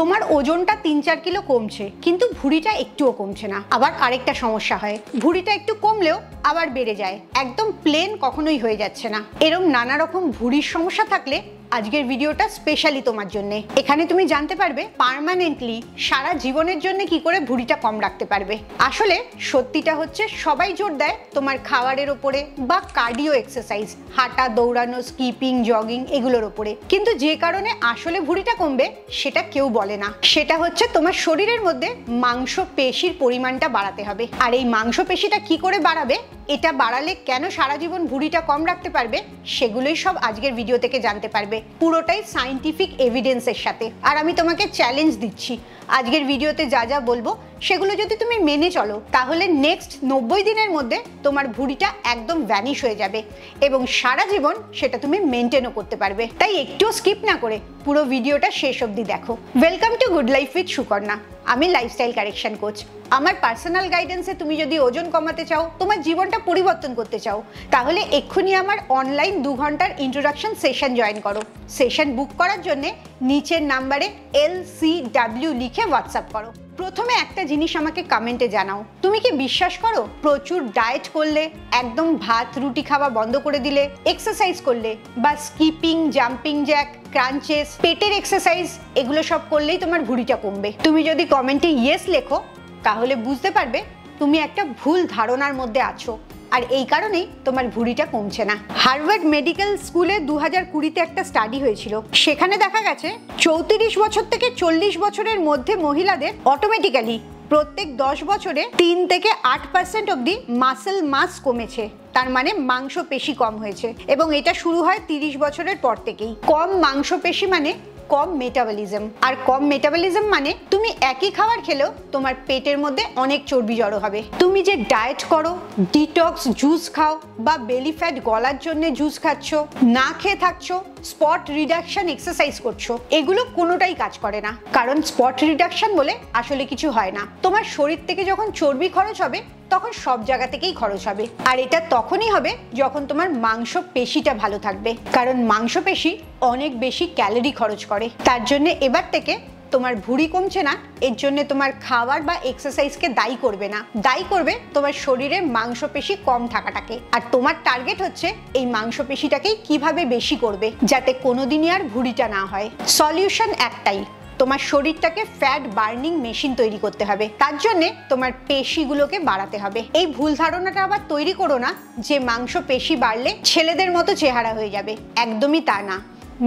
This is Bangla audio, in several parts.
তোমার ওজনটা 3-4 কিলো কমছে কিন্তু ভুঁড়িটা একটুও কমছে না। আবার আরেকটা সমস্যা হয়, ভুঁড়িটা একটু কমলেও আবার বেড়ে যায়, একদম প্লেন কখনোই হয়ে যাচ্ছে না। এরকম নানা রকম ভুঁড়ির সমস্যা থাকলে আজকের ভিডিওটা স্পেশালি তোমার জন্য। এখানে তুমি জানতে পারবে পার্মানেন্টলি সারা জীবনের জন্য কি করে ভুঁড়িটা কম রাখতে পারবে। আসলে সত্যিটা হচ্ছে সবাই জোর দেয় তোমার খাবারের ওপরে বা কার্ডিও এক্সারসাইজ, হাঁটা, দৌড়ানো, স্কিপিং, জগিং এগুলোর ওপরে, কিন্তু যে কারণে আসলে ভুঁড়িটা কমবে সেটা কেউ বলে না। সেটা হচ্ছে তোমার শরীরের মধ্যে মাংসপেশির পরিমাণটা বাড়াতে হবে। আর এই মাংসপেশিটা কি করে বাড়াবে, এটা বাড়ালে কেন সারা জীবন ভুঁড়িটা কম রাখতে পারবে, সেগুলোই সব আজকের ভিডিও থেকে জানতে পারবে, পুরোটাই সায়েন্টিফিক এভিডেন্সের সাথে। আর আমি তোমাকে চ্যালেঞ্জ দিচ্ছি, আজকের ভিডিওতে যা যা বলবো সেগুলো যদি তুমি মেনে চলো তাহলে নেক্সট 90 দিনের মধ্যে তোমার ভুঁড়িটা একদম ভ্যানিশ হয়ে যাবে এবং সারা জীবন সেটা তুমি মেনটেনও করতে পারবে। তাই একটুও স্কিপ না করে পুরো ভিডিওটা শেষ অবধি দেখো। Welcome to good life with Sukarna. আমি লাইফস্টাইল কারেকশন কোচ। আমার পার্সোনাল গাইডেন্সে তুমি যদি ওজন কমাতে চাও, তোমার জীবনটা পরিবর্তন করতে চাও, তাহলে এক্ষুনি আমার অনলাইন 2 ঘন্টার ইন্ট্রোডাকশন সেশন জয়েন করো। সেশন বুক করার জন্য নিচের নাম্বারে LCW লিখে হোয়াটসঅ্যাপ করো। প্রথমে একটা জিনিস আমাকে কমেন্টে জানাও, তুমি কি বিশ্বাস করো প্রচুর ডায়েট করলে, একদম ভাত রুটি খাওয়া বন্ধ করে দিলে, এক্সারসাইজ করলে বা স্কিপিং, জাম্পিং জ্যাক, ক্রাঞ্চেস, পেটের এক্সারসাইজ এগুলো সব করলেই তোমার ভুঁড়িটা কমবে? তুমি যদি কমেন্টে ইয়েস লেখো তাহলে বুঝতে পারবে তুমি একটা ভুল ধারণার মধ্যে আছো, আর এই কারণেই তোমার ভুঁড়িটা কমছে না। হার্ভার্ড মেডিকেল স্কুলে 2020-তে একটা স্টাডি হয়েছিল, সেখানে দেখা গেছে 34 বছর থেকে 40 বছরের মধ্যে মহিলাদের অটোমেটিক্যালি প্রত্যেক 10 বছরে 3 থেকে 8% অবধি মাসেল মাস কমেছে। তার মানে মাংসপেশি কম হয়েছে, এবং এটা শুরু হয় 30 বছরের পর থেকেই। কম মাংসপেশি মানে কম মেটাবলিজম, আর কম মেটাবলিজম মানে তুমি একই খাবার খেলেও তোমার পেটের মধ্যে অনেক চর্বি জড়ো হবে। তুমি যে ডায়েট করো, ডিটক্স জুস খাও বা বেলি ফ্যাট গলার জন্য জুস খাচ্ছ, না খেয়ে থাকছো, স্পট রিডাকশন এক্সারসাইজ করছো, এগুলো কোনোটাই কাজ করে না। কারণ স্পট রিডাকশন বলে আসলে কিছু হয় না। তোমার শরীর থেকে যখন চর্বি খরচ হবে তখন সব জায়গা থেকেই খরচ হবে, আর এটা তখনই হবে যখন তোমার মাংসপেশিটা ভালো থাকবে। কারণ মাংসপেশি অনেক বেশি ক্যালোরি খরচ করে। তার জন্য এবার থেকে তোমার ভুঁড়ি কমছে না, এর জন্য তোমার খাবার বা এক্সারসাইজকে দায়ী করবে না, দায়ী করবে তোমার শরীরে মাংসপেশি কম থাকাটাকে। আর তোমার টার্গেট হচ্ছে এই মাংসপেশিটাকেই কিভাবে বেশি করবে যাতে কোনোদিনই আর ভুঁড়িটা না হয়। সলিউশন একটাই, তোমার শরীরটাকে ফ্যাট বার্নিং মেশিন তৈরি করতে হবে। তার জন্য তোমার পেশিগুলোকে বাড়াতে হবে। এই ভুল ধারণাটা আবার তৈরি করো না যে মাংসপেশি বাড়লে ছেলেদের মতো চেহারা হয়ে যাবে, একদমই তা না।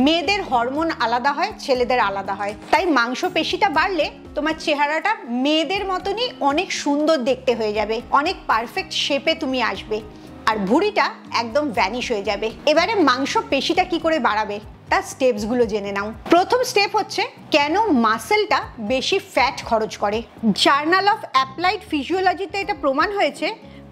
মেয়েদের হরমোন আলাদা হয়, ছেলেদের আলাদা হয়। তাই মাংসপেশিটা বাড়লে তোমার চেহারাটা মেয়েদের মতনই অনেক সুন্দর দেখতে হয়ে যাবে, অনেক পারফেক্ট শেপে তুমি আসবে, আর ভুঁড়িটা একদম ভ্যানিশ হয়ে যাবে। এবারে মাংসপেশিটা কি করে বাড়াবে তার স্টেপসগুলো জেনে নাও। প্রথম স্টেপ হচ্ছে কেন মাসেলটা বেশি ফ্যাট খরচ করে। জার্নাল অফ অ্যাপ্লাইড ফিজিওলজিতে এটা প্রমাণ হয়েছে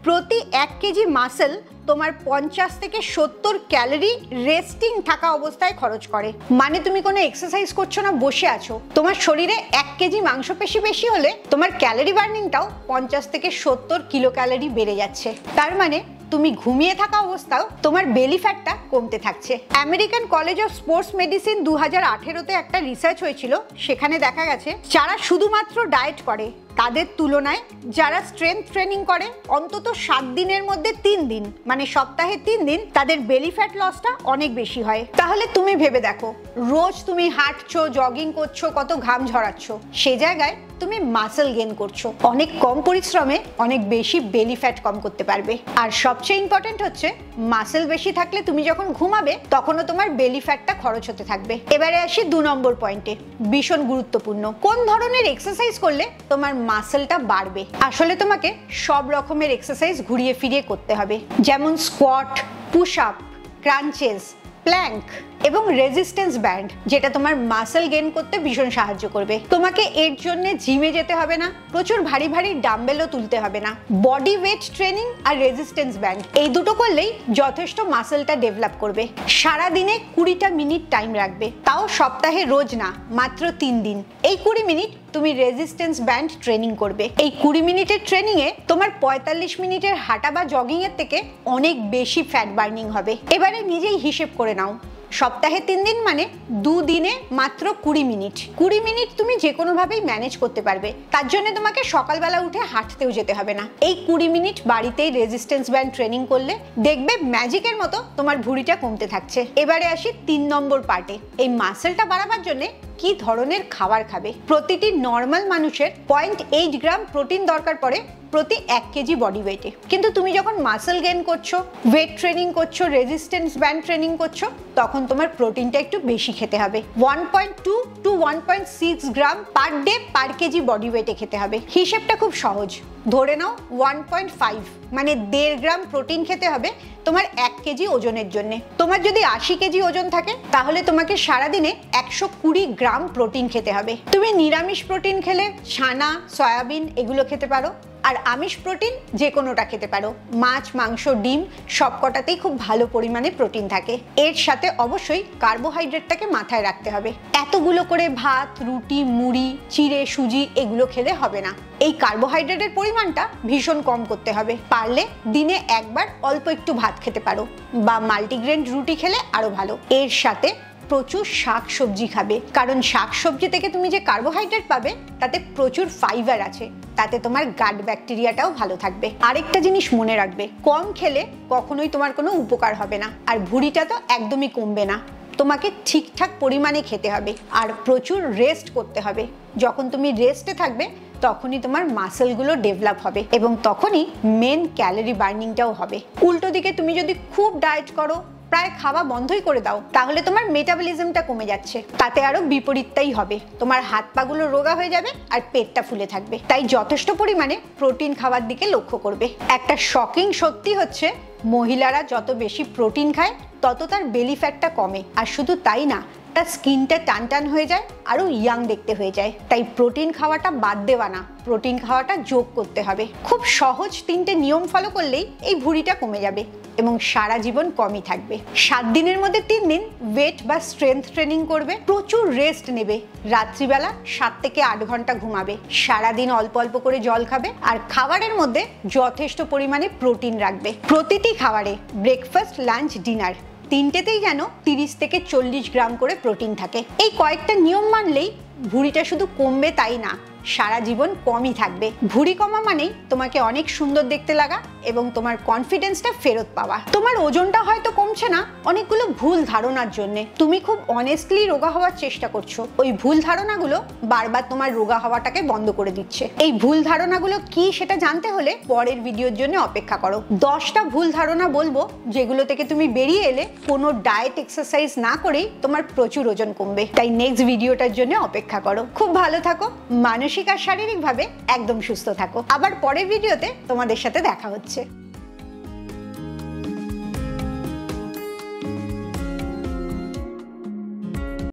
প্রতি 1 কেজি মাসেল তোমার 50 থেকে 70 ক্যালোরি রেস্টিং থাকা অবস্থায় খরচ করে। মানে তুমি কোনো এক্সারসাইজ করছো না, বসে আছো, তোমার শরীরে 1 কেজি মাংসপেশি বেশি হলে তোমার ক্যালোরি বার্নিংটাও 50 থেকে 70 কিলো ক্যালোরি বেড়ে যাচ্ছে। তার মানে তুমি ঘুমিয়ে থাকা অবস্থাও তোমার বেলি ফ্যাটটা কমতে থাকছে। American college of sports medicine 2018-তে একটা রিসার্চ হয়েছিল, সেখানে দেখা গেছে যারা শুধুমাত্র ডায়েট করে তাদের তুলনায় যারা স্ট্রেংথ ট্রেনিং করে অন্তত 7 দিনের মধ্যে 3 দিন, মানে সপ্তাহে 3 দিন, তাদের বেলি ফ্যাট লসটা অনেক বেশি হয়। তাহলে তুমি ভেবে দেখো, রোজ তুমি হাঁটছো, জগিং করছো, কত ঘাম ঝরাচ্ছো, সে জায়গায় তুমি মাসেল গেইন করছো। অনেক কম পরিশ্রমে অনেক বেশি বেলি ফ্যাট কম করতে পারবে। আর সবচেয়ে ইম্পর্টেন্ট হচ্ছে মাসেল বেশি থাকলে তুমি যখন ঘুমাবে তখনও তোমার বেলি ফ্যাটটা খরচ হতে থাকবে। এবারে আসি 2 নম্বর পয়েন্টে, ভীষণ গুরুত্বপূর্ণ, কোন ধরনের এক্সারসাইজ করলে তোমার মাসেলটা বাড়বে। আসলে তোমাকে সব রকমের এক্সারসাইজ ঘুরিয়ে ফিরিয়ে করতে হবে, যেমন squat, push up, crunches, plank এবং রেজিস্ট্যান্স ব্যান্ড, যেটা তোমার মাসেল গেইন করতে ভীষণ সাহায্য করবে। তোমাকে এর জন্য জিমে যেতে হবে না, প্রচুর ভারী ভারী ডাম্বেলও তুলতে হবে না। বডি ওয়েট ট্রেনিং আর রেজিস্ট্যান্স ব্যান্ড এই দুটো করলেই যথেষ্ট মাসেলটা ডেভেলপ করবে। সারা দিনে 20টা মিনিট টাইম রাখবে, তাও সপ্তাহে রোজ না, মাত্র 3 দিন। এই 20 মিনিট তুমি রেজিস্ট্যান্স ব্যান্ড ট্রেনিং করবে। এই 20 মিনিটের ট্রেনিংয়ে তোমার 45 মিনিটের হাঁটা বা জগিং এর থেকে অনেক বেশি ফ্যাট বার্নিং হবে। এবারে নিজেই হিসেব করে নাও, সপ্তাহে 3 দিন মানে 2 দিনে মাত্র 20 মিনিট। 20 মিনিট তুমি যে কোনোভাবেই ম্যানেজ করতে পারবে। তার জন্য তোমাকে সকালবেলা উঠে হাঁটতেও যেতে হবে না। এই 20 মিনিট বাড়িতেই রেজিস্ট্যান্স ব্যান্ড ট্রেনিং করলে দেখবে ম্যাজিকের মতো তোমার ভুঁড়িটা কমতে থাকছে। এবারে আসি 3 নম্বর পার্টে। এই মাসেলটা বাড়াবার জন্য কি ধরনের খাবার খাবে? প্রতিটি নর্মাল মানুষের 0.8 গ্রাম প্রোটিন দরকার পড়ে প্রতি 1 কেজি বডি ওয়েটে। কিন্তু তুমি যখন মাসেল গেইন করছো, ওয়েট ট্রেনিং করছো, রেজিস্ট্যান্স ব্যান্ড ট্রেনিং করছো, তখন তোমার প্রোটিনটা একটু বেশি খেতে হবে। 1.2 to 1.6 gram per day per KG body ওয়েটে খেতে হবে। হিসেবটা খুব সহজ, ধরে নাও 1.5 মানে 1.5 গ্রাম প্রোটিন খেতে হবে তোমার 1 কেজি ওজনের জন্য। তোমার যদি 80 কেজি ওজন থাকে তাহলে তোমাকে সারাদিনে 120 গ্রাম প্রোটিন খেতে হবে। তুমি নিরামিষ প্রোটিন খেলে ছানা, সয়াবিন এগুলো খেতে পারো, আর আমিষ প্রোটিন যে কোনোটা খেতে পারো। মাছ, মাংস, ডিম সবকটাতেই খুব ভালো পরিমাণে প্রোটিন থাকে। এর সাথে অবশ্যই কার্বোহাইড্রেটটাকে মাথায় রাখতে হবে। এতগুলো করে ভাত, রুটি, মুড়ি, চিড়ে, সুজি এগুলো খেলে হবে না। এই কার্বোহাইড্রেটের পরিমাণটা ভীষণ কম করতে হবে। পারলে দিনে একবার অল্প একটু ভাত খেতে পারো, বা মাল্টিগ্রেন রুটি খেলে আরো ভালো। এর সাথে প্রচুর শাক সবজি খাবে, কারণ শাক সবজি থেকে তুমি যে কার্বোহাইড্রেট পাবে তাতে প্রচুর ফাইবার আছে, তাতে তোমার গাট ব্যাকটেরিয়াটাও ভালো থাকবে। আরেকটা জিনিস মনে রাখবে, কম খেলে কখনোই তোমার কোনো উপকার হবে না, আর ভুঁড়িটা তো একদমই কমবে না। তোমাকে ঠিকঠাক পরিমাণে খেতে হবে আর প্রচুর রেস্ট করতে হবে। যখন তুমি রেস্টে থাকবে তখনই তোমার মাসেলগুলো ডেভেলপ হবে এবং তখনই মেন ক্যালোরি বার্নিংটাও হবে। উল্টো দিকে তুমি যদি খুব ডায়েট করো, প্রায় খাওয়া বন্ধই করে দাও, তাহলে তোমার মেটাবলিজমটা কমে যাচ্ছে, তাতে আরো বিপরীতটাই হবে। তোমার হাত পাগুলো রোগা হয়ে যাবে আর পেটটা ফুলে থাকবে। তাই যথেষ্ট পরিমাণে প্রোটিন খাওয়ার দিকে লক্ষ্য করবে। একটা শকিং সত্যি হচ্ছে, মহিলারা যত বেশি প্রোটিন খায় তত তার বেলি ফ্যাটটা কমে, আর শুধু তাই না, তার স্কিনটা টান টান হয়ে যায়, আরো ইয়াং দেখতে হয়ে যায়। তাই প্রোটিন খাওয়াটা বাদ দেওয়া না, প্রোটিন খাওয়াটা যোগ করতে হবে। খুব সহজ 3টে নিয়ম ফলো করলেই এই ভুঁড়িটা কমে যাবে এবং সারা জীবন কমই থাকবে। 7 দিনের মধ্যে 3 দিন ওয়েট বা স্ট্রেংথ ট্রেনিং করবে, প্রচুর রেস্ট নেবে, রাত্রিবেলা 7 থেকে 8 ঘন্টা ঘুমাবে, সারাদিন অল্প অল্প করে জল খাবে, আর খাবারের মধ্যে যথেষ্ট পরিমাণে প্রোটিন রাখবে। প্রতিটি খাবারে ব্রেকফাস্ট, লাঞ্চ, ডিনার 3টেতেই যেন 30 থেকে 40 গ্রাম করে প্রোটিন থাকে। এই কয়েকটা নিয়ম মানলেই ভুঁড়িটা শুধু কমবে তাই না, সারা জীবন কমই থাকবে। ভুঁড়ি কমা মানেই তোমাকে অনেক সুন্দর দেখতে লাগা এবং তোমার কনফিডেন্সটা ফেরত পাওয়া। তোমার ওজনটা হয়তো কমছে না অনেকগুলো ভুল ধারণার জন্য। তুমি খুব অনেস্টলি রোগা হওয়ার চেষ্টা করছো, ওই ভুল ধারণাগুলো বারবার তোমার রোগা হওয়াটাকে বন্ধ করে দিচ্ছে। এই ভুল ধারণাগুলো কি সেটা জানতে হলে পরের ভিডিওর জন্য অপেক্ষা করো। 10টা ভুল ধারণা বলবো যেগুলো থেকে তুমি বেরিয়ে এলে কোনো ডায়েট এক্সারসাইজ না করেই তোমার প্রচুর ওজন কমবে। তাই নেক্সট ভিডিওটার জন্য অপেক্ষা করো। খুব ভালো থাকো, মানসিক আর শারীরিকভাবে একদম সুস্থ থাকো। আবার পরের ভিডিওতে তোমাদের সাথে দেখা হচ্ছে।